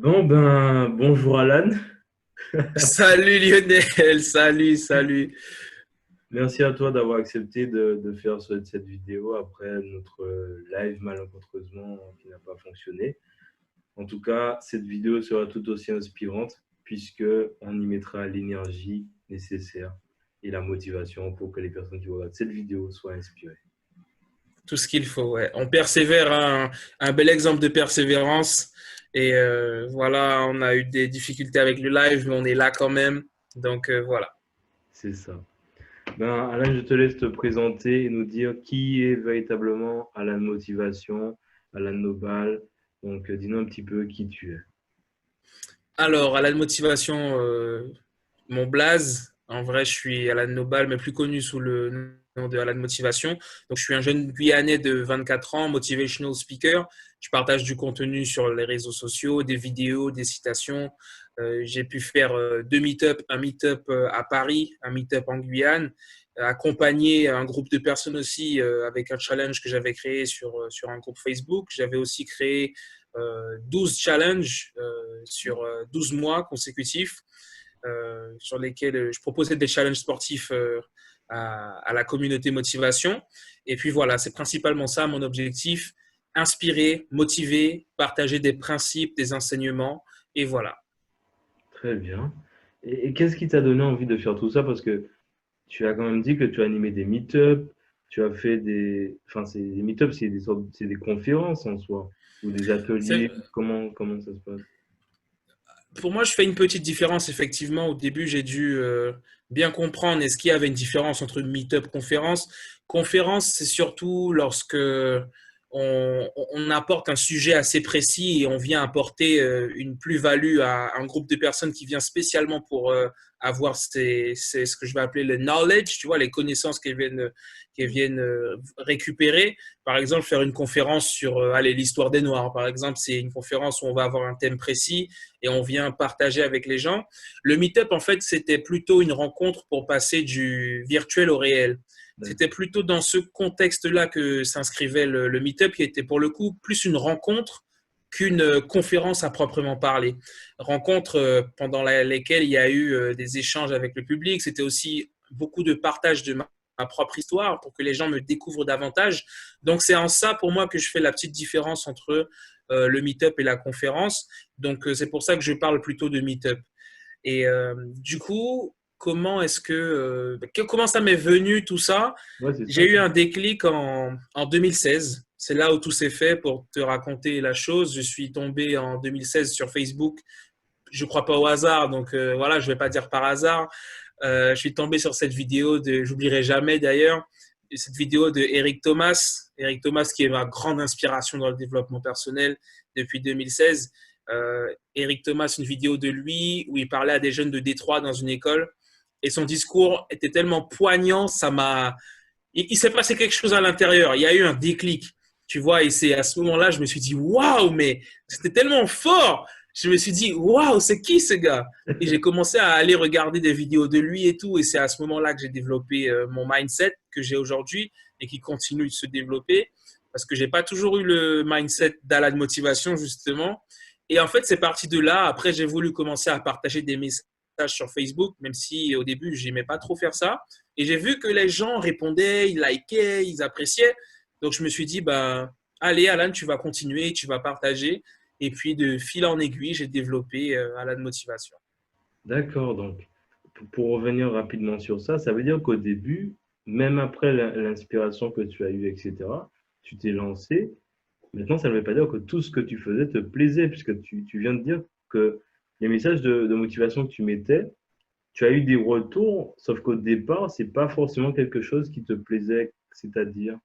Bon, ben, bonjour Alan. Salut Lionel, salut. Merci à toi d'avoir accepté de faire cette vidéo après notre live malencontreusement qui n'a pas fonctionné. En tout cas, cette vidéo sera tout aussi inspirante puisque on y mettra l'énergie nécessaire et la motivation pour que les personnes qui regardent cette vidéo soient inspirées. Tout ce qu'il faut, ouais. On persévère, hein, un bel exemple de persévérance. Et voilà, on a eu des difficultés avec le live, mais on est là quand même. Donc voilà. C'est ça. Ben, Alan, je te laisse te présenter et nous dire qui est véritablement Alan Motivation, Alan Nobal. Donc, dis-nous un petit peu qui tu es. Alors, à la motivation, mon blaze, en vrai, je suis Alan Nobal, mais plus connu sous le nom de Alan Motivation. Donc, je suis un jeune Guyanais de 24 ans, motivational speaker. Je partage du contenu sur les réseaux sociaux, des vidéos, des citations. J'ai pu faire deux meet-up, un meet-up à Paris, un meet-up en Guyane, accompagner un groupe de personnes aussi avec un challenge que j'avais créé sur un groupe Facebook. J'avais aussi créé 12 challenges sur 12 mois consécutifs sur lesquels je proposais des challenges sportifs à la communauté motivation. Et puis voilà, c'est principalement ça mon objectif, inspirer, motiver, partager des principes, des enseignements, et voilà. Très bien. Et qu'est-ce qui t'a donné envie de faire tout ça? Parce que tu as quand même dit que tu as animé des meet-up, tu as fait des... Enfin, c'est des meet-up, c'est des sortes... c'est des conférences en soi, ou des C'est, ateliers. Comment ça se passe? pour moi, je fais une petite différence, effectivement. Au début, j'ai dû bien comprendre est-ce qu'il y avait une différence entre meet-up, conférence. Conférence, c'est surtout lorsque on apporte un sujet assez précis et on vient apporter une plus-value à un groupe de personnes qui vient spécialement pour avoir ce que je vais appeler le knowledge, tu vois, les connaissances qu'elles viennent récupérer. Par exemple, faire une conférence sur allez, l'histoire des Noirs, par exemple, c'est une conférence où on va avoir un thème précis et on vient partager avec les gens. Le meet-up, en fait, c'était plutôt une rencontre pour passer du virtuel au réel. C'était D'accord. plutôt dans ce contexte-là que s'inscrivait le meet-up, qui était pour le coup plus une rencontre qu'une conférence à proprement parler. Rencontre pendant lesquelles il y a eu des échanges avec le public. C'était aussi beaucoup de partage de ma propre histoire pour que les gens me découvrent davantage. Donc c'est en ça pour moi que je fais la petite différence entre le meet-up et la conférence. Donc c'est pour ça que je parle plutôt de meet-up. Et du coup, comment ça m'est venu tout ça? Ouais, c'est J'ai ça. eu un déclic en 2016. C'est là où tout s'est fait pour te raconter la chose. Je suis tombé en 2016 sur Facebook. Je crois pas au hasard, donc voilà, je vais pas dire par hasard. Je suis tombé sur cette vidéo j'oublierai jamais d'ailleurs, cette vidéo de Eric Thomas. Eric Thomas qui est ma grande inspiration dans le développement personnel depuis 2016. Eric Thomas, une vidéo de lui où il parlait à des jeunes de Détroit dans une école et son discours était tellement poignant, il s'est passé quelque chose à l'intérieur. Il y a eu un déclic, tu vois, et c'est à ce moment-là, je me suis dit, waouh, mais c'était tellement fort. Je me suis dit, waouh, c'est qui ce gars? Et j'ai commencé à aller regarder des vidéos de lui et tout. Et c'est à ce moment-là que j'ai développé mon mindset que j'ai aujourd'hui et qui continue de se développer parce que j'ai pas toujours eu le mindset d'Alan Motivation, justement. Et en fait, c'est parti de là. Après, j'ai voulu commencer à partager des messages sur Facebook, même si au début, j'aimais pas trop faire ça. Et j'ai vu que les gens répondaient, ils likaient, ils appréciaient. Donc, je me suis dit, bah, allez, Alan, tu vas continuer, tu vas partager. Et puis, de fil en aiguille, j'ai développé Alan Motivation. D'accord. Donc, pour revenir rapidement sur ça, ça veut dire qu'au début, même après l'inspiration que tu as eue, etc., tu t'es lancé. Maintenant, ça ne veut pas dire que tout ce que tu faisais te plaisait, puisque tu viens de dire que les messages de motivation que tu mettais, tu as eu des retours, sauf qu'au départ, c'est pas forcément quelque chose qui te plaisait, c'est-à-dire.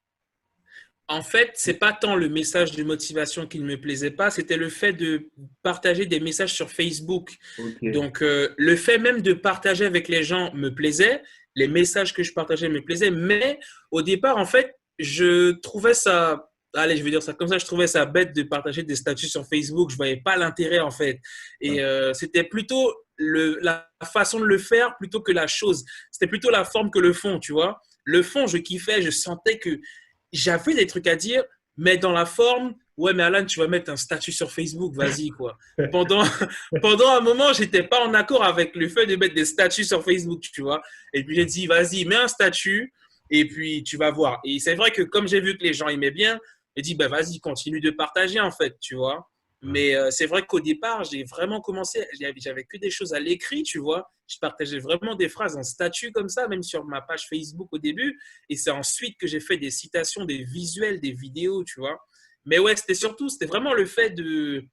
En fait, c'est pas tant le message de motivation qui ne me plaisait pas, c'était le fait de partager des messages sur Facebook. Ok, Donc, le fait même de partager avec les gens me plaisait, les messages que je partageais me plaisaient, mais au départ, en fait, je trouvais ça, allez, je vais dire ça comme ça, je trouvais ça bête de partager des statuts sur Facebook. Je voyais pas l'intérêt, en fait. Et c'était plutôt la façon de le faire plutôt que la chose. C'était plutôt la forme que le fond, tu vois. Le fond, je kiffais, je sentais que j'avais des trucs à dire, mais dans la forme, Ouais, mais Alan, tu vas mettre un statut sur Facebook, vas-y, quoi. Pendant, pendant un moment, j'étais pas en accord avec le fait de mettre des statuts sur Facebook, tu vois. Et puis j'ai dit, vas-y, mets un statut et puis tu vas voir. Et c'est vrai que comme j'ai vu que les gens aimaient bien, j'ai dit, bah, vas-y, continue de partager, en fait, tu vois. Ouais. Mais c'est vrai qu'au départ, j'ai vraiment commencé, j'avais que des choses à l'écrit, tu vois. Je partageais vraiment des phrases en statut comme ça, même sur ma page Facebook au début. Et c'est ensuite que j'ai fait des citations, des visuels, des vidéos, tu vois. Mais ouais, c'était vraiment le fait de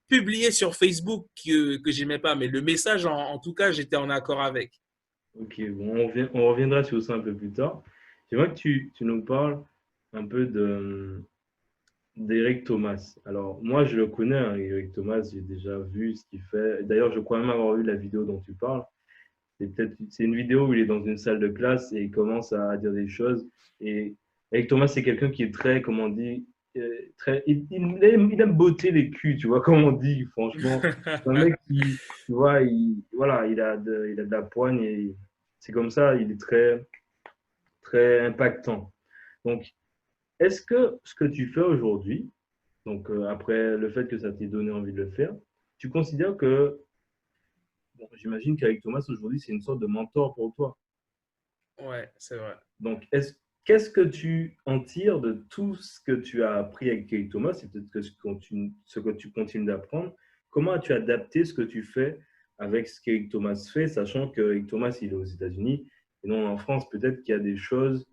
publier sur Facebook que j'aimais pas. Mais le message, en tout cas, j'étais en accord avec. Ok, bon, on reviendra sur ça un peu plus tard. J'aimerais que tu nous parles un peu d'Eric Thomas. Alors, moi, je le connais, hein, Eric Thomas, j'ai déjà vu ce qu'il fait. D'ailleurs, je crois même avoir vu la vidéo dont tu parles. C'est une vidéo où il est dans une salle de classe et il commence à dire des choses. Et Eric Thomas, c'est quelqu'un qui est très, comment on dit, il aime botter les culs, tu vois, comme on dit, franchement. C'est un mec qui, tu vois, voilà, il a de la poigne et c'est comme ça, il est très, très impactant. Donc, est-ce que ce que tu fais aujourd'hui, donc après le fait que ça t'ait donné envie de le faire, tu considères que, bon, j'imagine qu'avec Thomas aujourd'hui, c'est une sorte de mentor pour toi. Ouais, c'est vrai. Donc, qu'est-ce que tu en tires de tout ce que tu as appris avec Eric Thomas et peut-être que ce que tu continues d'apprendre? Comment as-tu adapté ce que tu fais avec ce qu'Eric Thomas fait, sachant qu'Eric Thomas, il est aux États-Unis et non en France? Peut-être qu'il y a des choses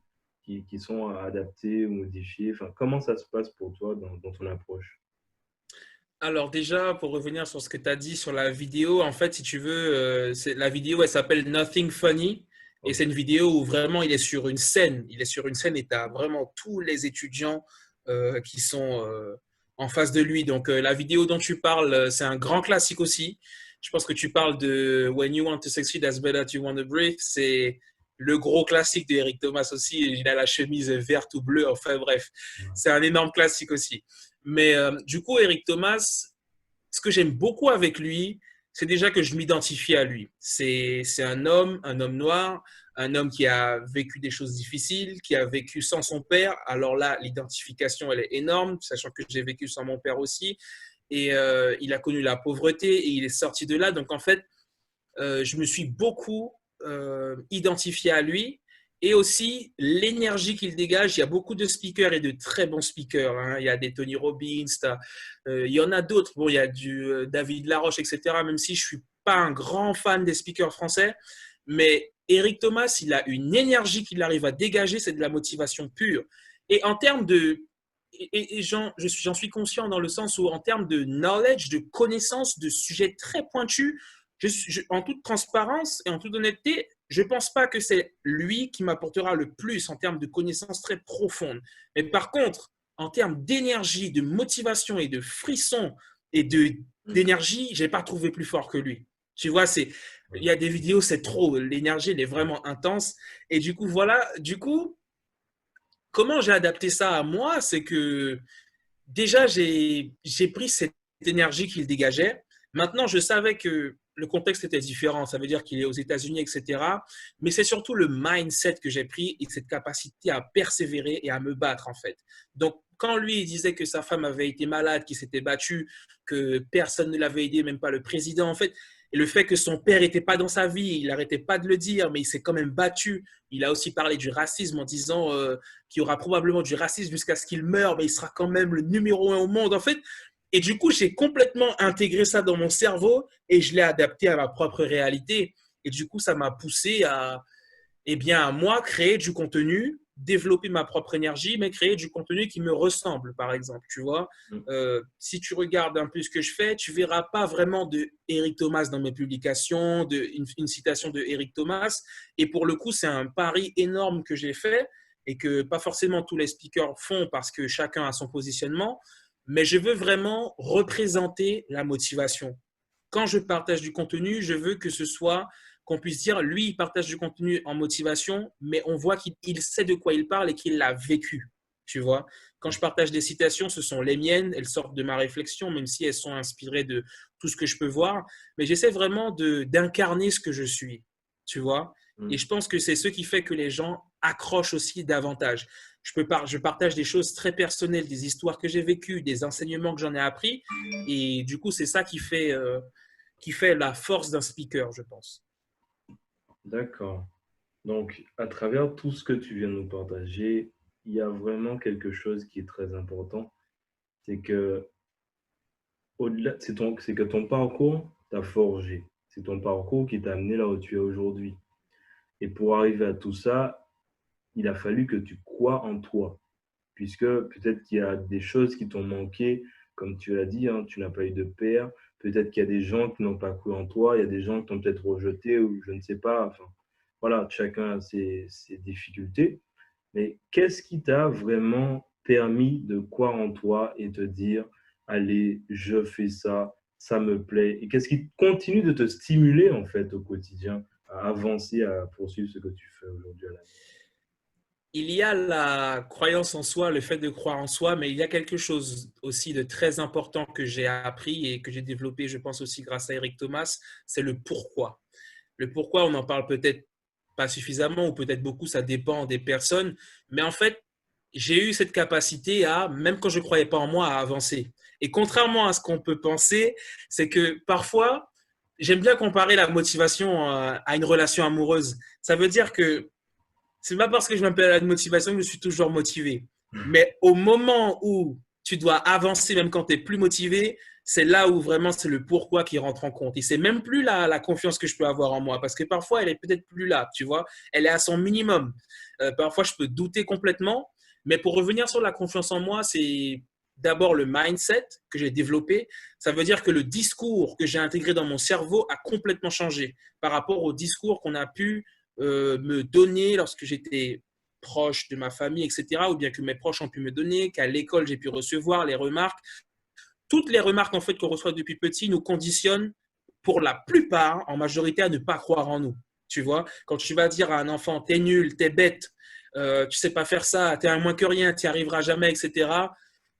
qui sont adaptées ou modifiées. Enfin, comment ça se passe pour toi dans ton approche? Alors déjà, pour revenir sur ce que tu as dit sur la vidéo, en fait, si tu veux, la vidéo, elle s'appelle Nothing Funny. Et Ok. c'est une vidéo où vraiment il est sur une scène. Il est sur une scène et tu as vraiment tous les étudiants qui sont en face de lui. Donc la vidéo dont tu parles, c'est un grand classique aussi. Je pense que tu parles de When You Want to Succeed as Bad as You Want to Breathe. C'est le gros classique d'Eric Thomas aussi. Il a la chemise verte ou bleue. Enfin bref, c'est un énorme classique aussi. Mais du coup, Eric Thomas, ce que j'aime beaucoup avec lui, c'est déjà que je m'identifie à lui. C'est un homme noir, un homme qui a vécu des choses difficiles, qui a vécu sans son père. Alors là, l'identification, elle est énorme, sachant que j'ai vécu sans mon père aussi. Et il a connu la pauvreté et il est sorti de là. Donc en fait, je me suis beaucoup identifié à lui et aussi l'énergie qu'il dégage. Il y a beaucoup de speakers et de très bons speakers, hein. Il y a des Tony Robbins, il y en a d'autres. Bon, il y a du David Laroche, etc. Même si je ne suis pas un grand fan des speakers français, mais Eric Thomas, il a une énergie qu'il arrive à dégager, c'est de la motivation pure. Et en termes de et j'en suis conscient dans le sens où, en termes de knowledge, de connaissances, de sujets très pointus, en toute transparence et en toute honnêteté, je ne pense pas que c'est lui qui m'apportera le plus en termes de connaissances très profondes. Mais par contre, en termes d'énergie, de motivation et de frisson et d'énergie, je n'ai pas trouvé plus fort que lui. Tu vois, il y a des vidéos, c'est trop. L'énergie, elle est vraiment intense. Et du coup, voilà. Du coup, comment j'ai adapté ça à moi? C'est que déjà, j'ai pris cette énergie qu'il dégageait. Maintenant, je savais que le contexte était différent. Ça veut dire qu'il est aux États-Unis, etc. Mais c'est surtout le mindset que j'ai pris et cette capacité à persévérer et à me battre, en fait. Donc, quand lui, il disait que sa femme avait été malade, qu'il s'était battu, que personne ne l'avait aidé, même pas le président, en fait, et le fait que son père n'était pas dans sa vie, il n'arrêtait pas de le dire, mais il s'est quand même battu. Il a aussi parlé du racisme en disant qu'il y aura probablement du racisme jusqu'à ce qu'il meure, mais il sera quand même le numéro un au monde. En fait, et du coup, j'ai complètement intégré ça dans mon cerveau et je l'ai adapté à ma propre réalité. Et du coup, ça m'a poussé à, eh bien, à moi créer du contenu, développer ma propre énergie, mais créer du contenu qui me ressemble, par exemple. Tu vois, si tu regardes un peu ce que je fais, tu verras pas vraiment de Eric Thomas dans mes publications, une citation de Eric Thomas. Et pour le coup, c'est un pari énorme que j'ai fait et que pas forcément tous les speakers font parce que chacun a son positionnement. Mais je veux vraiment représenter la motivation. Quand je partage du contenu, je veux que ce soit qu'on puisse dire, lui, il partage du contenu en motivation, mais on voit qu'il sait de quoi il parle et qu'il l'a vécu. Tu vois, quand je partage des citations, ce sont les miennes, elles sortent de ma réflexion, même si elles sont inspirées de tout ce que je peux voir. Mais j'essaie vraiment d'incarner ce que je suis. Tu vois, Et Mm. je pense que c'est ce qui fait que les gens accrochent aussi davantage. Je partage des choses très personnelles, des histoires que j'ai vécues, des enseignements que j'en ai appris. Et du coup, c'est ça qui fait la force d'un speaker, je pense. D'accord. Donc, à travers tout ce que tu viens de nous partager, il y a vraiment quelque chose qui est très important. C'est que, au-delà, c'est que ton parcours t'a forgé. C'est ton parcours qui t'a amené là où tu es aujourd'hui. Et pour arriver à tout ça, il a fallu que tu crois en toi. Puisque peut-être qu'il y a des choses qui t'ont manqué, comme tu l'as dit, hein, tu n'as pas eu de père. Peut-être qu'il y a des gens qui n'ont pas cru en toi. Il y a des gens qui t'ont peut-être rejeté ou je ne sais pas. Enfin, voilà, chacun a ses difficultés. Mais qu'est-ce qui t'a vraiment permis de croire en toi et te dire, allez, je fais ça, ça me plaît? Et qu'est-ce qui continue de te stimuler en fait au quotidien à avancer, à poursuivre ce que tu fais aujourd'hui à la vie? Il y a la croyance en soi, le fait de croire en soi, mais il y a quelque chose aussi de très important que j'ai appris et que j'ai développé, je pense aussi grâce à Eric Thomas, c'est le pourquoi. Le pourquoi, on n'en parle peut-être pas suffisamment ou peut-être beaucoup, ça dépend des personnes. Mais en fait, j'ai eu cette capacité à, même quand je ne croyais pas en moi, à avancer. Et contrairement à ce qu'on peut penser, c'est que parfois, j'aime bien comparer la motivation à une relation amoureuse. Ça veut dire que c'est pas parce que je m'appelle à la motivation que je suis toujours motivé. Mais au moment où tu dois avancer, même quand tu es plus motivé, c'est là où vraiment c'est le pourquoi qui rentre en compte. Et c'est même plus la confiance que je peux avoir en moi, parce que parfois elle est peut-être plus là, tu vois. Elle est à son minimum. Parfois je peux douter complètement. Mais pour revenir sur la confiance en moi, c'est d'abord le mindset que j'ai développé. Ça veut dire que le discours que j'ai intégré dans mon cerveau a complètement changé par rapport au discours qu'on a pu me donner lorsque j'étais proche de ma famille, etc., ou bien que mes proches ont pu me donner, qu'à l'école j'ai pu recevoir les remarques. Toutes les remarques en fait qu'on reçoit depuis petit nous conditionnent pour la plupart, en majorité, à ne pas croire en nous. Tu vois, quand tu vas dire à un enfant, t'es nul, t'es bête, tu sais pas faire ça, t'es un moins que rien, t'y arriveras jamais, etc.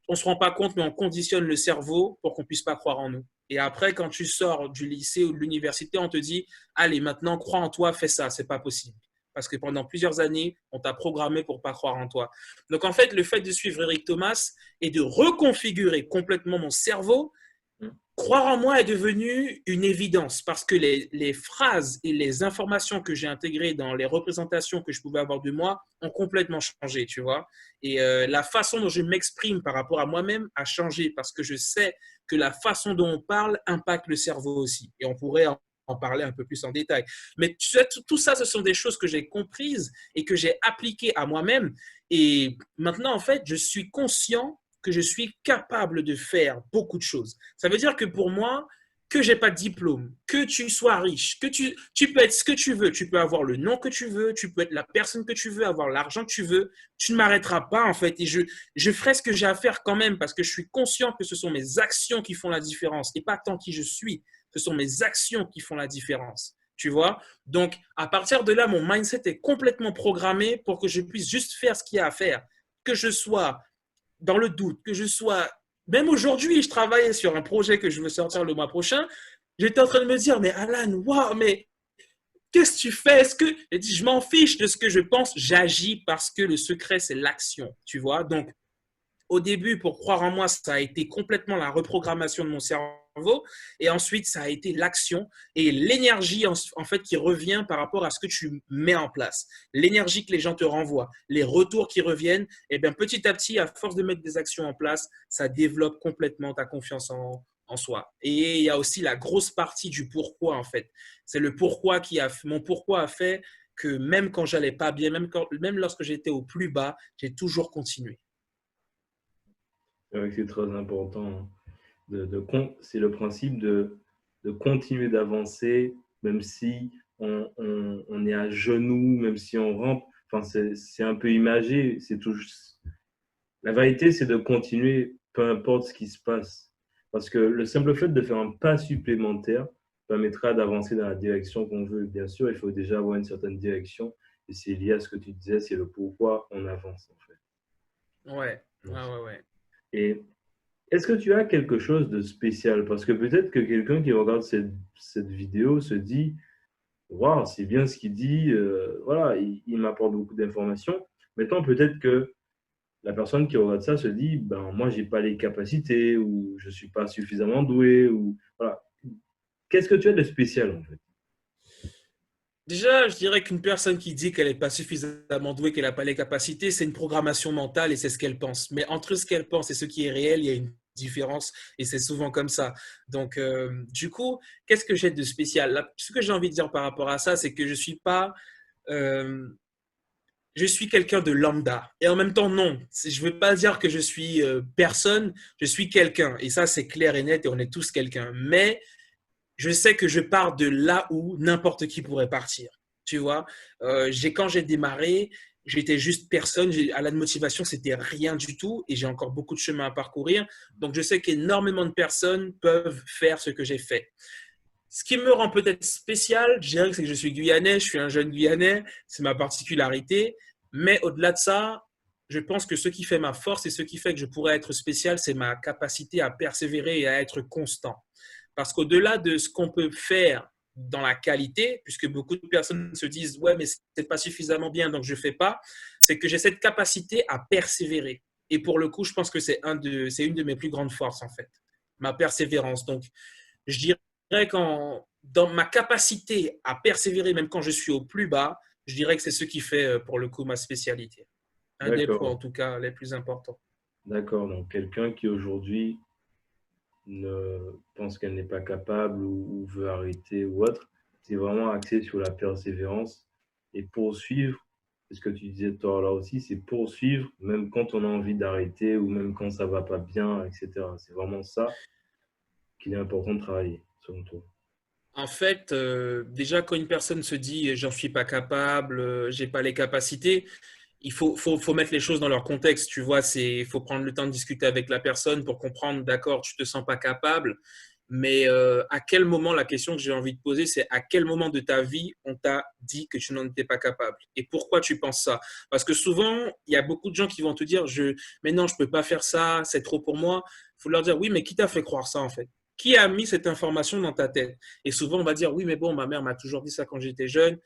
On se rend pas compte, mais on conditionne le cerveau pour qu'on puisse pas croire en nous. Et après, quand tu sors du lycée ou de l'université, on te dit, allez, maintenant, crois en toi, fais ça, c'est pas possible. Parce que pendant plusieurs années, on t'a programmé pour pas croire en toi. Donc, en fait, le fait de suivre Eric Thomas et de reconfigurer complètement mon cerveau, croire en moi est devenu une évidence parce que les phrases et les informations que j'ai intégrées dans les représentations que je pouvais avoir de moi ont complètement changé, tu vois. Et la façon dont je m'exprime par rapport à moi-même a changé parce que je sais que la façon dont on parle impacte le cerveau aussi. Et on pourrait en parler un peu plus en détail. Mais tu sais, tout ça, ce sont des choses que j'ai comprises et que j'ai appliquées à moi-même. Et maintenant, en fait, je suis conscient que je suis capable de faire beaucoup de choses. Ça veut dire que pour moi, que j'ai pas de diplôme, que tu sois riche, que tu peux être ce que tu veux, tu peux avoir le nom que tu veux, tu peux être la personne que tu veux, avoir l'argent que tu veux, tu ne m'arrêteras pas en fait. Et je ferai ce que j'ai à faire quand même parce que je suis conscient que ce sont mes actions qui font la différence et pas tant qui je suis, ce sont mes actions qui font la différence. Tu vois? Donc, à partir de là, mon mindset est complètement programmé pour que je puisse juste faire ce qu'il y a à faire. Que je sois dans le doute, que je sois. Même aujourd'hui, je travaillais sur un projet que je veux sortir le mois prochain. J'étais en train de me dire, mais Alan, waouh, mais qu'est-ce que tu fais? Est-ce que je m'en fiche de ce que je pense, j'agis parce que le secret, c'est l'action, tu vois? Donc, au début, pour croire en moi, ça a été complètement la reprogrammation de mon cerveau. Et ensuite, ça a été l'action et l'énergie en fait qui revient par rapport à ce que tu mets en place. L'énergie que les gens te renvoient, les retours qui reviennent. Et bien petit à petit, à force de mettre des actions en place, ça développe complètement ta confiance en soi. Et il y a aussi la grosse partie du pourquoi en fait. C'est le pourquoi mon pourquoi a fait que même quand j'allais pas bien, même lorsque j'étais au plus bas, j'ai toujours continué. C'est vrai que c'est très important, hein. C'est le principe de continuer d'avancer, même si on est à genoux, même si on rampe. Enfin, c'est un peu imagé. La vérité, c'est de continuer, peu importe ce qui se passe. Parce que le simple fait de faire un pas supplémentaire permettra d'avancer dans la direction qu'on veut. Bien sûr, il faut déjà avoir une certaine direction. Et c'est lié à ce que tu disais, c'est le pourquoi on avance, en Ouais, fait. ouais, ouais, ouais. Et est-ce que tu as quelque chose de spécial? Parce que peut-être que quelqu'un qui regarde cette vidéo se dit, waouh, c'est bien ce qu'il dit, voilà, il m'apporte beaucoup d'informations. Maintenant, peut-être que la personne qui regarde ça se dit, ben, moi, j'ai pas les capacités ou je suis pas suffisamment doué ou voilà. Qu'est-ce que tu as de spécial en fait? Déjà, je dirais qu'une personne qui dit qu'elle n'est pas suffisamment douée, qu'elle n'a pas les capacités, c'est une programmation mentale et c'est ce qu'elle pense. Mais entre ce qu'elle pense et ce qui est réel, il y a une différence et c'est souvent comme ça. Donc, du coup, qu'est-ce que j'ai de spécial? Ce que j'ai envie de dire par rapport à ça, c'est que je suis pas, euh, je suis quelqu'un de lambda. Et en même temps, non. Je ne veux pas dire que je suis personne, je suis quelqu'un. Et ça, c'est clair et net et on est tous quelqu'un. Mais je sais que je pars de là où n'importe qui pourrait partir. Tu vois, quand j'ai démarré, j'étais juste personne. À la motivation, c'était rien du tout et j'ai encore beaucoup de chemin à parcourir. Donc, je sais qu'énormément de personnes peuvent faire ce que j'ai fait. Ce qui me rend peut-être spécial, je dirais que c'est que je suis guyanais, je suis un jeune guyanais, c'est ma particularité. Mais au-delà de ça, je pense que ce qui fait ma force et ce qui fait que je pourrais être spécial, c'est ma capacité à persévérer et à être constant. Parce qu'au-delà de ce qu'on peut faire dans la qualité, puisque beaucoup de personnes se disent ouais mais c'est pas suffisamment bien donc je fais pas, c'est que j'ai cette capacité à persévérer. Et pour le coup, je pense que c'est une de mes plus grandes forces en fait, ma persévérance. Donc je dirais qu'en dans ma capacité à persévérer même quand je suis au plus bas, je dirais que c'est ce qui fait pour le coup ma spécialité. Un des points en D'accord, tout cas les plus importants. d'accord. Donc quelqu'un qui aujourd'hui ne pense qu'elle n'est pas capable ou veut arrêter ou autre, c'est vraiment axé sur la persévérance et poursuivre. C'est ce que tu disais toi là aussi, c'est poursuivre même quand on a envie d'arrêter ou même quand ça va pas bien, etc. C'est vraiment ça qu'il est important de travailler, selon toi. En fait, déjà quand une personne se dit j'en suis pas capable, j'ai pas les capacités, faut mettre les choses dans leur contexte. Tu vois, il faut prendre le temps de discuter avec la personne pour comprendre, d'accord, tu te sens pas capable, mais à quel moment, la question que j'ai envie de poser, c'est à quel moment de ta vie on t'a dit que tu n'en étais pas capable et pourquoi tu penses ça? Parce que souvent, il y a beaucoup de gens qui vont te dire, mais non, je peux pas faire ça, c'est trop pour moi. Il faut leur dire, oui, mais qui t'a fait croire ça en fait? Qui a mis cette information dans ta tête? Et souvent, on va dire, oui, mais bon, ma mère m'a toujours dit ça quand j'étais jeune.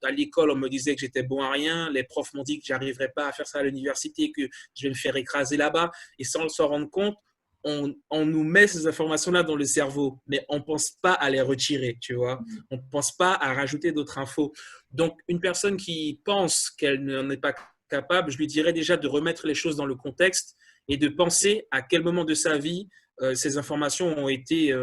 À l'école, on me disait que j'étais bon à rien. Les profs m'ont dit que j'arriverais pas à faire ça à l'université, que je vais me faire écraser là-bas. Et sans s'en rendre compte, on nous met ces informations-là dans le cerveau, mais on ne pense pas à les retirer, tu vois. On ne pense pas à rajouter d'autres infos. Donc, une personne qui pense qu'elle n'en est pas capable, je lui dirais déjà de remettre les choses dans le contexte et de penser à quel moment de sa vie ces informations ont été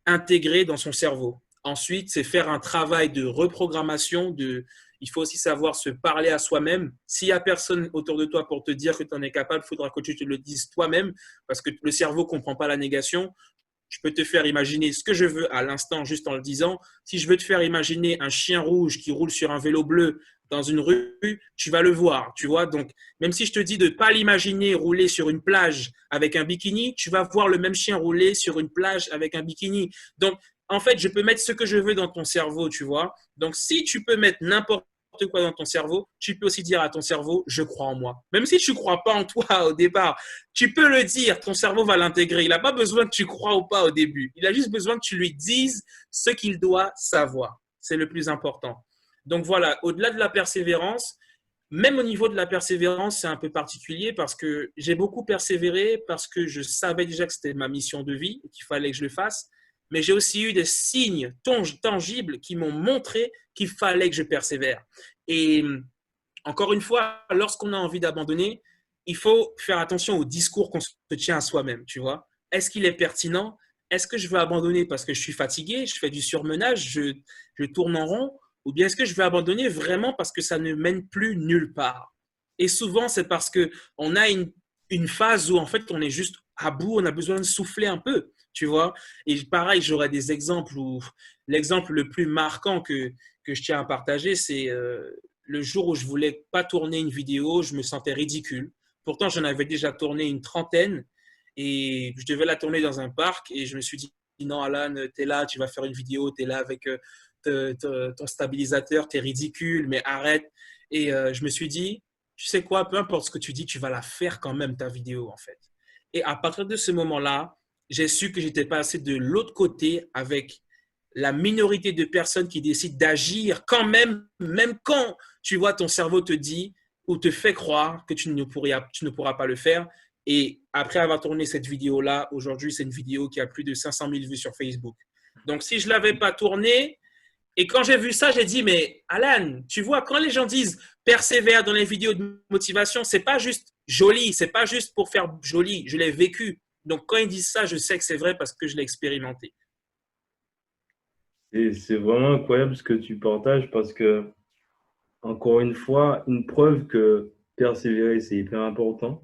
intégrées dans son cerveau. Ensuite, c'est faire un travail de reprogrammation. Il faut aussi savoir se parler à soi-même. S'il n'y a personne autour de toi pour te dire que tu en es capable, il faudra que tu te le dises toi-même parce que le cerveau ne comprend pas la négation. Je peux te faire imaginer ce que je veux à l'instant juste en le disant. Si je veux te faire imaginer un chien rouge qui roule sur un vélo bleu dans une rue, tu vas le voir, tu vois. Donc, même si je te dis de ne pas l'imaginer rouler sur une plage avec un bikini, tu vas voir le même chien rouler sur une plage avec un bikini. Donc, en fait, je peux mettre ce que je veux dans ton cerveau, tu vois. Donc, si tu peux mettre n'importe quoi dans ton cerveau, tu peux aussi dire à ton cerveau, je crois en moi. Même si tu ne crois pas en toi au départ, tu peux le dire, ton cerveau va l'intégrer. Il n'a pas besoin que tu crois ou pas au début. Il a juste besoin que tu lui dises ce qu'il doit savoir. C'est le plus important. Donc voilà, au-delà de la persévérance, même au niveau de la persévérance, c'est un peu particulier parce que j'ai beaucoup persévéré parce que je savais déjà que c'était ma mission de vie et qu'il fallait que je le fasse. Mais j'ai aussi eu des signes tangibles qui m'ont montré qu'il fallait que je persévère. Et encore une fois, lorsqu'on a envie d'abandonner, il faut faire attention au discours qu'on se tient à soi-même, tu vois. Est-ce qu'il est pertinent? Est-ce que je veux abandonner parce que je suis fatigué, je fais du surmenage, je tourne en rond? Ou bien est-ce que je vais abandonner vraiment parce que ça ne mène plus nulle part? Et souvent, c'est parce qu'on a une phase où en fait on est juste à bout, on a besoin de souffler un peu, tu vois. Et pareil, j'aurais des exemples où l'exemple le plus marquant que je tiens à partager, c'est le jour où je voulais pas tourner une vidéo, je me sentais ridicule. Pourtant, j'en avais déjà tourné une trentaine et je devais la tourner dans un parc et je me suis dit non, Alan, tu es là, tu vas faire une vidéo, tu es là avec ton stabilisateur, tu es ridicule, mais arrête. Et je me suis dit, tu sais quoi, peu importe ce que tu dis, tu vas la faire quand même, ta vidéo, en fait. Et à partir de ce moment-là, j'ai su que j'étais passé de l'autre côté avec la minorité de personnes qui décident d'agir quand même, même quand tu vois ton cerveau te dit ou te fait croire que tu ne pourras pas le faire. Et après avoir tourné cette vidéo-là, aujourd'hui, c'est une vidéo qui a plus de 500 000 vues sur Facebook. Donc, si je ne l'avais pas tournée, et quand j'ai vu ça, j'ai dit, mais Alan, tu vois, quand les gens disent persévère dans les vidéos de motivation, c'est pas juste joli, c'est pas juste pour faire joli, je l'ai vécu. Donc, quand ils disent ça, je sais que c'est vrai parce que je l'ai expérimenté. Et c'est vraiment incroyable ce que tu partages parce que, encore une fois, une preuve que persévérer, c'est hyper important,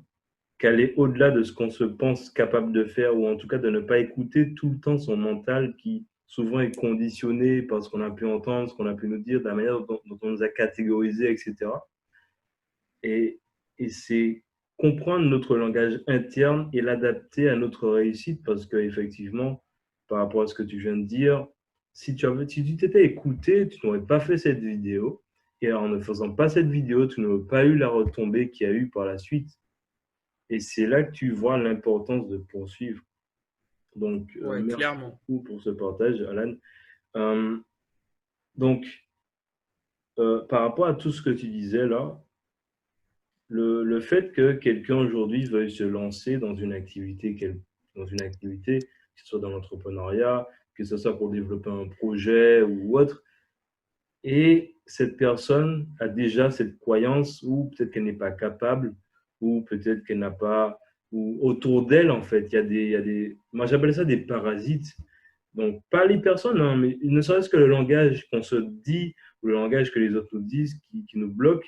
qu'aller au-delà de ce qu'on se pense capable de faire, ou en tout cas de ne pas écouter tout le temps son mental qui souvent est conditionné par ce qu'on a pu entendre, ce qu'on a pu nous dire, de la manière dont on nous a catégorisés, etc. Et, et c'est comprendre notre langage interne et l'adapter à notre réussite parce qu'effectivement, par rapport à ce que tu viens de dire, si tu t'étais écouté, tu n'aurais pas fait cette vidéo. Et en ne faisant pas cette vidéo, tu n'aurais pas eu la retombée qu'il y a eu par la suite. Et c'est là que tu vois l'importance de poursuivre. Donc, Ouais, merci clairement. beaucoup pour ce partage, Alan. Euh, donc, par rapport à tout ce que tu disais là, le fait que quelqu'un aujourd'hui veuille se lancer dans une activité, que ce soit dans l'entrepreneuriat, que ce soit pour développer un projet ou autre, et cette personne a déjà cette croyance, ou peut-être qu'elle n'est pas capable, ou peut-être qu'elle n'a pas, ou autour d'elle, en fait, il y a des, moi j'appelle ça des parasites. Donc, pas les personnes, hein, mais ne serait-ce que le langage qu'on se dit, ou le langage que les autres nous disent, qui nous bloque.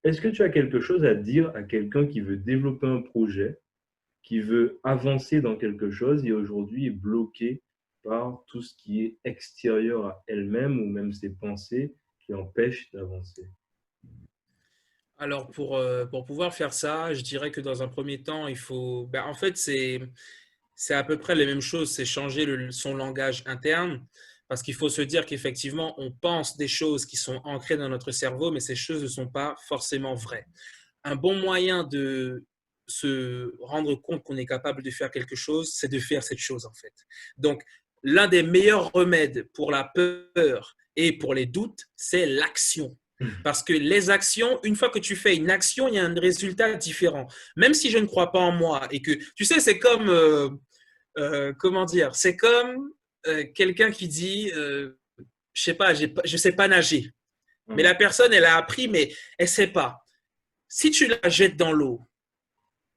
Est-ce que tu as quelque chose à dire à quelqu'un qui veut développer un projet, qui veut avancer dans quelque chose et aujourd'hui est bloqué par tout ce qui est extérieur à elle-même ou même ses pensées qui empêchent d'avancer? Alors, pour pouvoir faire ça, je dirais que dans un premier temps, il faut. Ben, en fait, c'est à peu près les mêmes choses. C'est changer son langage interne. Parce qu'il faut se dire qu'effectivement, on pense des choses qui sont ancrées dans notre cerveau, mais ces choses ne sont pas forcément vraies. Un bon moyen de se rendre compte qu'on est capable de faire quelque chose, c'est de faire cette chose en fait. Donc, l'un des meilleurs remèdes pour la peur et pour les doutes, c'est l'action. Parce que les actions, une fois que tu fais une action, il y a un résultat différent. Même si je ne crois pas en moi et que, tu sais, c'est comme, comment dire, c'est comme quelqu'un qui dit, je sais pas, je sais pas nager. Mais Hum, la personne, elle a appris, mais elle sait pas. Si tu la jettes dans l'eau,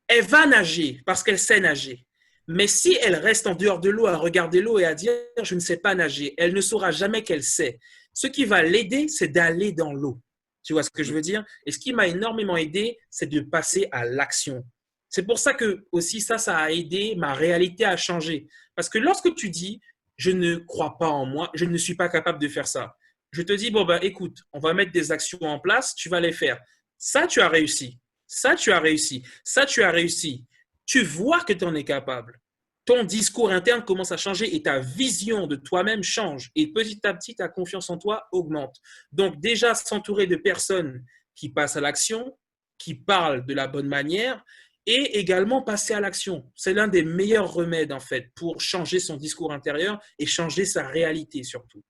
elle va nager parce qu'elle sait nager. Mais si elle reste en dehors de l'eau à regarder l'eau et à dire je ne sais pas nager, elle ne saura jamais qu'elle sait. Ce qui va l'aider, c'est d'aller dans l'eau. Tu vois ce que je veux dire? Et ce qui m'a énormément aidé, c'est de passer à l'action. C'est pour ça que aussi ça a aidé ma réalité à changer. Parce que lorsque tu dis je ne crois pas en moi, je ne suis pas capable de faire ça, je te dis bon ben écoute, on va mettre des actions en place, tu vas les faire. Ça, tu as réussi. Ça, tu as réussi. Ça, tu as réussi. Tu vois que tu en es capable. Ton discours interne commence à changer et ta vision de toi-même change. Et petit à petit, ta confiance en toi augmente. Donc déjà, s'entourer de personnes qui passent à l'action, qui parlent de la bonne manière et également passer à l'action. C'est l'un des meilleurs remèdes en fait pour changer son discours intérieur et changer sa réalité surtout.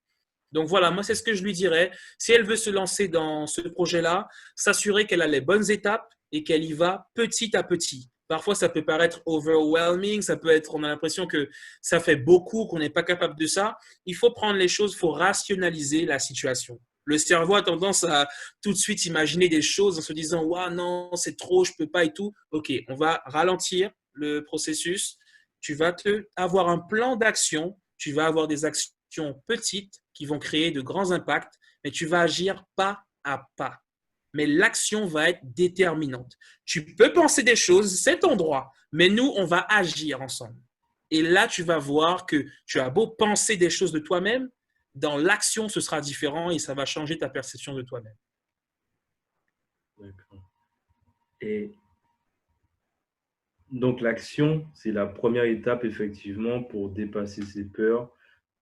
Donc voilà, moi c'est ce que je lui dirais. Si elle veut se lancer dans ce projet-là, s'assurer qu'elle a les bonnes étapes et qu'elle y va petit à petit. Parfois, ça peut paraître overwhelming, ça peut être, on a l'impression que ça fait beaucoup, qu'on n'est pas capable de ça. Il faut prendre les choses, il faut rationaliser la situation. Le cerveau a tendance à tout de suite imaginer des choses en se disant, ouais, non, c'est trop, je peux pas et tout. Ok, on va ralentir le processus. Tu vas avoir un plan d'action, tu vas avoir des actions petites qui vont créer de grands impacts, mais tu vas agir pas à pas. Mais l'action va être déterminante. Tu peux penser des choses, c'est ton droit, mais nous, on va agir ensemble. Et là, tu vas voir que tu as beau penser des choses de toi-même, dans l'action, ce sera différent et ça va changer ta perception de toi-même. d'accord. Et donc l'action, c'est la première étape effectivement pour dépasser ses peurs,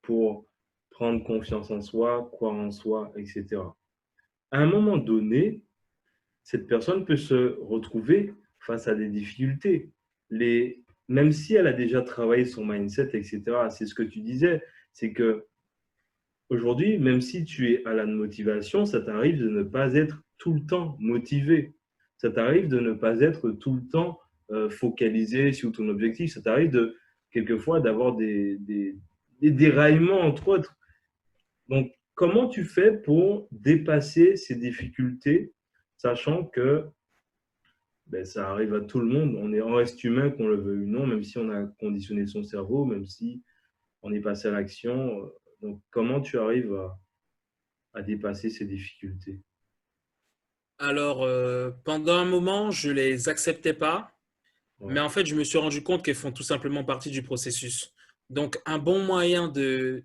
pour prendre confiance en soi, croire en soi, etc. À un moment donné, cette personne peut se retrouver face à des difficultés. Même si elle a déjà travaillé son mindset, etc., c'est ce que tu disais, c'est que aujourd'hui, même si tu es à la motivation, ça t'arrive de ne pas être tout le temps motivé. Ça t'arrive de ne pas être tout le temps focalisé sur ton objectif. Ça t'arrive de, quelquefois d'avoir des déraillements, entre autres. Donc, comment tu fais pour dépasser ces difficultés, sachant que ben, ça arrive à tout le monde. On reste humain, qu'on le veuille ou non, même si on a conditionné son cerveau, même si on est passé à l'action. Donc, comment tu arrives à dépasser ces difficultés? Alors, pendant un moment, je les acceptais pas, mais Ouais, en fait, je me suis rendu compte qu'elles font tout simplement partie du processus. Donc, un bon moyen de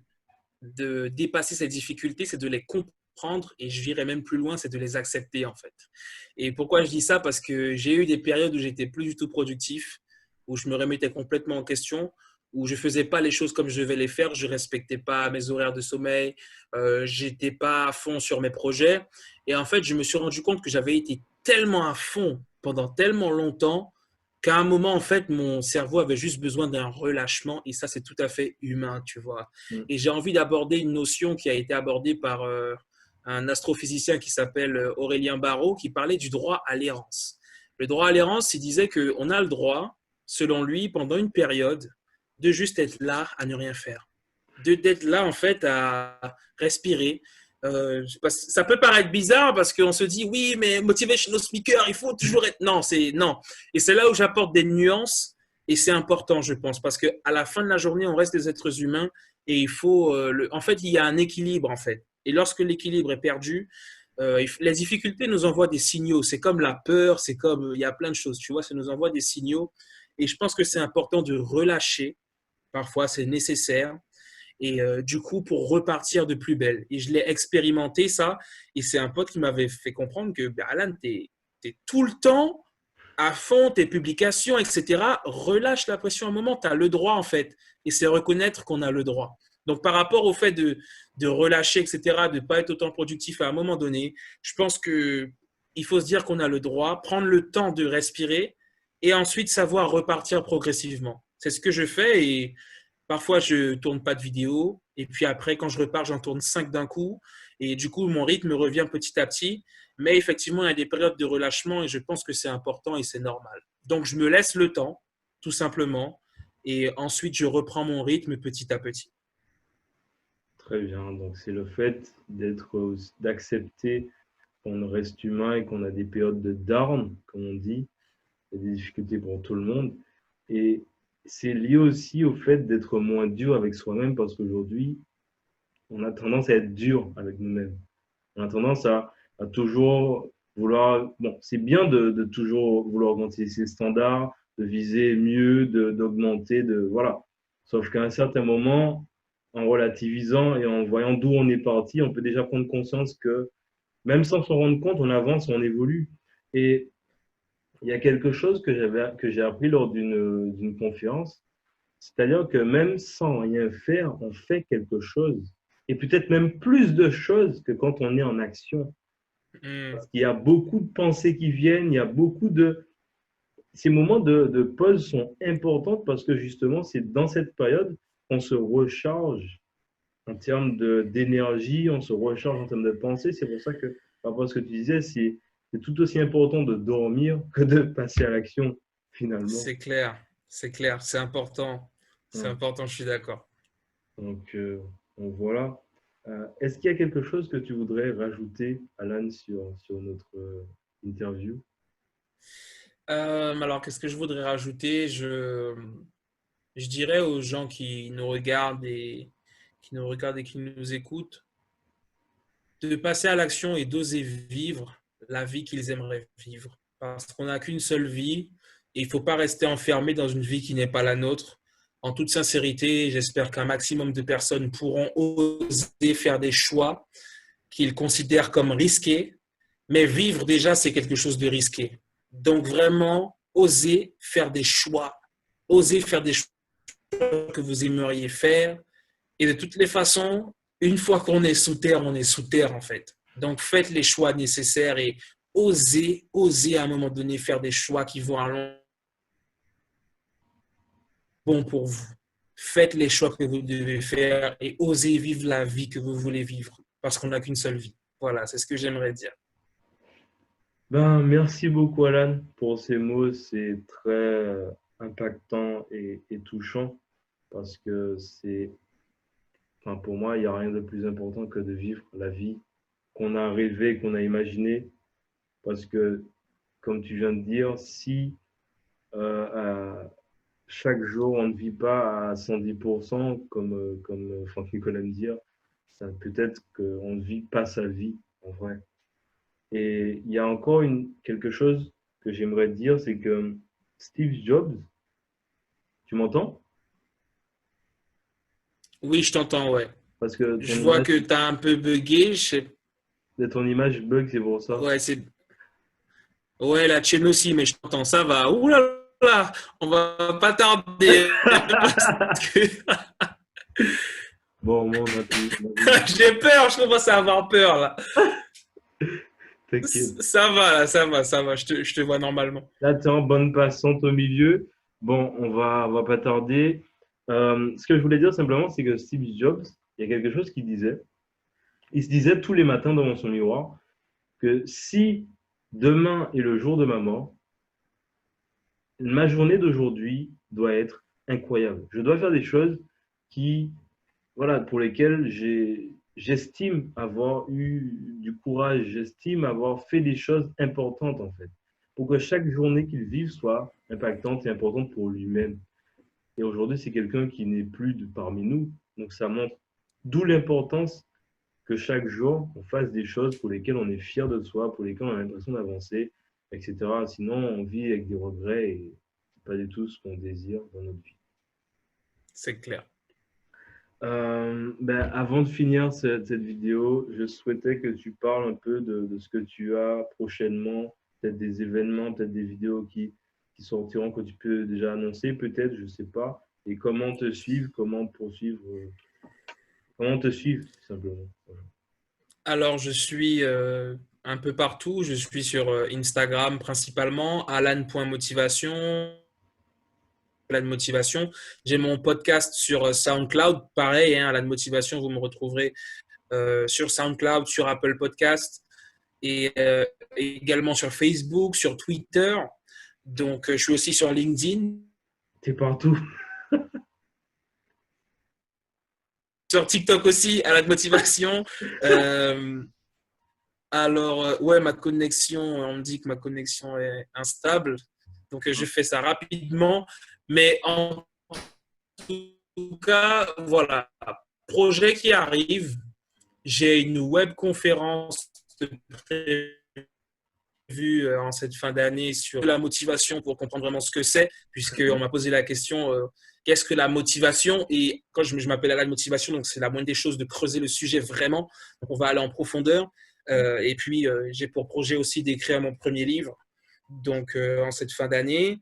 dépasser ces difficultés, c'est de les comprendre et je dirais même plus loin, c'est de les accepter en fait. Et pourquoi je dis ça? Parce que j'ai eu des périodes où j'étais plus du tout productif, où je me remettais complètement en question, où je faisais pas les choses comme je devais les faire, je respectais pas mes horaires de sommeil, j'étais pas à fond sur mes projets. Et en fait, je me suis rendu compte que j'avais été tellement à fond pendant tellement longtemps qu'à un moment, en fait, mon cerveau avait juste besoin d'un relâchement et ça, c'est tout à fait humain, tu vois. mm, Et j'ai envie d'aborder une notion qui a été abordée par un astrophysicien qui s'appelle Aurélien Barraud, qui parlait du droit à l'errance. Le droit à l'errance, il disait qu'on a le droit, selon lui, pendant une période, de juste être là à ne rien faire. D'être là, en fait, à respirer. Ça peut paraître bizarre parce qu'on se dit, oui, mais motivational speaker, il faut toujours être. Non, c'est non. Et c'est là où j'apporte des nuances et c'est important, je pense, parce qu'à la fin de la journée, on reste des êtres humains et il faut. En fait, il y a un équilibre, en fait. Et lorsque l'équilibre est perdu, les difficultés nous envoient des signaux. C'est comme la peur, c'est comme. Il y a plein de choses, tu vois, ça nous envoie des signaux. Et je pense que c'est important de relâcher. Parfois, c'est nécessaire et du coup pour repartir de plus belle. Et je l'ai expérimenté ça, et c'est un pote qui m'avait fait comprendre que ben, Alan, t'es tout le temps à fond, tes publications, etc. Relâche la pression un moment, tu as le droit en fait, et c'est reconnaître qu'on a le droit. Donc par rapport au fait de relâcher, etc., de ne pas être autant productif à un moment donné, je pense que il faut se dire qu'on a le droit, prendre le temps de respirer et ensuite savoir repartir progressivement. C'est ce que je fais et parfois, je tourne pas de vidéo. Et puis après, quand je repars, j'en tourne 5 d'un coup. Et du coup, mon rythme revient petit à petit. Mais effectivement, il y a des périodes de relâchement et je pense que c'est important et c'est normal. Donc, je me laisse le temps, tout simplement. Et ensuite, je reprends mon rythme petit à petit. très bien. Donc, c'est le fait d'accepter qu'on reste humain et qu'on a des périodes de down, comme on dit. Il y a des difficultés pour tout le monde. Et c'est lié aussi au fait d'être moins dur avec soi-même parce qu'aujourd'hui, on a tendance à être dur avec nous-mêmes. On a tendance à toujours vouloir. Bon, c'est bien de toujours vouloir augmenter ses standards, de viser mieux, d'augmenter, voilà. Sauf qu'à un certain moment, en relativisant et en voyant d'où on est parti, on peut déjà prendre conscience que même sans s'en rendre compte, on avance, on évolue. Et il y a quelque chose que j'ai appris lors d'une conférence, c'est-à-dire que même sans rien faire, on fait quelque chose. Et peut-être même plus de choses que quand on est en action. Hmm, Parce qu'il y a beaucoup de pensées qui viennent, il y a beaucoup de... Ces moments de pause sont importants parce que justement, c'est dans cette période qu'on se recharge en termes d'énergie, on se recharge en termes de pensée. C'est pour ça que, par rapport à ce que tu disais, c'est tout aussi important de dormir que de passer à l'action, finalement. c'est clair, c'est Ouais. important, je suis d'accord. Donc, voilà. Est-ce qu'il y a quelque chose que tu voudrais rajouter, Alan, sur notre interview? Alors, qu'est-ce que je voudrais rajouter? Je dirais aux gens qui nous regardent et qui nous écoutent, de passer à l'action et d'oser vivre la vie qu'ils aimeraient vivre. Parce qu'on n'a qu'une seule vie et il ne faut pas rester enfermé dans une vie qui n'est pas la nôtre. En toute sincérité, j'espère qu'un maximum de personnes pourront oser faire des choix qu'ils considèrent comme risqués, mais vivre déjà, c'est quelque chose de risqué. Donc vraiment, oser faire des choix que vous aimeriez faire, et de toutes les façons, une fois qu'on est sous terre, on est sous terre en fait. Donc faites les choix nécessaires et osez à un moment donné faire des choix qui vont à long bon pour vous. faites les choix que vous devez faire et osez vivre la vie que vous voulez vivre parce qu'on n'a qu'une seule vie. Voilà, c'est ce que j'aimerais dire. Ben, merci beaucoup, Alan, pour ces mots. C'est très impactant et touchant parce que enfin, pour moi, il n'y a rien de plus important que de vivre la vie qu'on a rêvé, qu'on a imaginé. Parce que, comme tu viens de dire, si chaque jour on ne vit pas à 110%, comme Franck Nicolas me dire, ça peut-être qu'on ne vit pas sa vie en vrai. Et il y a encore quelque chose que j'aimerais dire, c'est que Steve Jobs, tu m'entends? Oui, je t'entends, ouais. Parce que Je vois que tu as un peu bugué. ton image bug, c'est pour ça. Ouais, ouais, la tienne aussi, mais je t'entends, ça va. Ouh là là, on va pas tarder. Parce que Bon, moi, j'ai peur, je commence à avoir peur là. t'inquiète. Ça va, là, ça va, je te vois normalement. Là, tu es en bonne passante au milieu. Bon, on va pas tarder. Ce que je voulais dire simplement, c'est que Steve Jobs, il y a quelque chose qu'il disait. Il se disait tous les matins devant son miroir que si demain est le jour de ma mort, ma journée d'aujourd'hui doit être incroyable. Je dois faire des choses qui, voilà, pour lesquelles j'estime avoir eu du courage, j'estime avoir fait des choses importantes en fait, pour que chaque journée qu'il vive soit impactante et importante pour lui-même. Et aujourd'hui, c'est quelqu'un qui n'est plus parmi nous, donc ça montre d'où l'importance que chaque jour, on fasse des choses pour lesquelles on est fier de soi, pour lesquelles on a l'impression d'avancer, etc. Sinon, on vit avec des regrets et pas du tout ce qu'on désire dans notre vie. C'est clair. Ben, avant de finir cette vidéo, je souhaitais que tu parles un peu de ce que tu as prochainement, peut-être des événements, peut-être des vidéos qui sortiront, que tu peux déjà annoncer, peut-être, je ne sais pas, et comment te suivre, comment poursuivre, comment te suivre, tout simplement. Voilà. Alors, je suis un peu partout. Je suis sur Instagram principalement, alan.motivation. Alan Motivation. J'ai mon podcast sur SoundCloud. Pareil, hein, Alan Motivation, vous me retrouverez sur SoundCloud, sur Apple Podcast et également sur Facebook, sur Twitter. Donc, je suis aussi sur LinkedIn. T'es partout. Sur TikTok aussi, Alan Motivation. Ouais, ma connexion, on me dit que ma connexion est instable. Donc, je fais ça rapidement. Mais en tout cas, voilà, projet qui arrive. J'ai une web conférence prévue en cette fin d'année sur la motivation pour comprendre vraiment ce que c'est, puisqu'on m'a posé la question qu'est-ce que la motivation? Et quand je m'appelle à la motivation, donc c'est la moindre des choses de creuser le sujet vraiment. Donc on va aller en profondeur. Et puis j'ai pour projet aussi d'écrire mon premier livre, donc en cette fin d'année.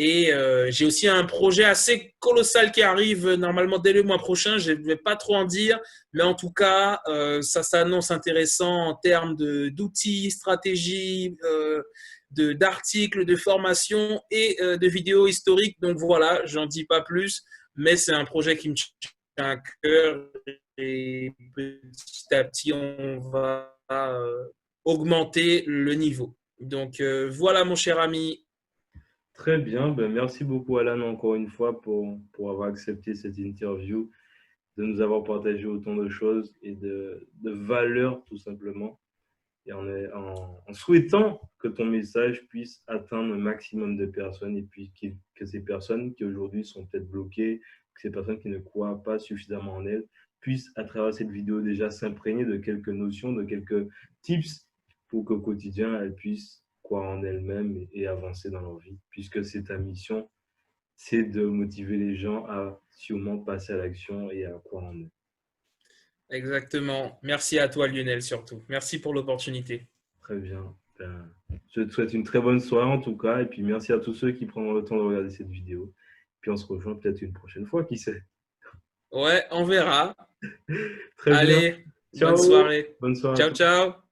Et j'ai aussi un projet assez colossal qui arrive normalement dès le mois prochain. Je ne vais pas trop en dire, mais en tout cas, ça s'annonce intéressant en termes d'outils, stratégies, d'articles, de formation et de vidéos historiques. Donc voilà, j'en dis pas plus, mais c'est un projet qui me tient à cœur et petit à petit, on va augmenter le niveau. Donc voilà, mon cher ami. Très bien. Ben, merci beaucoup, Alan, encore une fois, pour avoir accepté cette interview, de nous avoir partagé autant de choses et de valeurs, tout simplement. Et en souhaitant que ton message puisse atteindre un maximum de personnes et puis que ces personnes qui aujourd'hui sont peut-être bloquées, que ces personnes qui ne croient pas suffisamment en elles, puissent à travers cette vidéo déjà s'imprégner de quelques notions, de quelques tips pour qu'au quotidien, elles puissent croire en elles-mêmes et avancer dans leur vie, puisque c'est ta mission, c'est de motiver les gens à sûrement passer à l'action et à croire en eux. Exactement. Merci à toi, Lionel, surtout. Merci pour l'opportunité. Très bien. Ben, je te souhaite une très bonne soirée en tout cas. Et puis merci à tous ceux qui prendront le temps de regarder cette vidéo. Puis on se rejoint peut-être une prochaine fois, qui sait. Ouais, on verra. Très bien. Allez, bonne Ciao. soirée. Bonne soirée à Ciao, tous. ciao.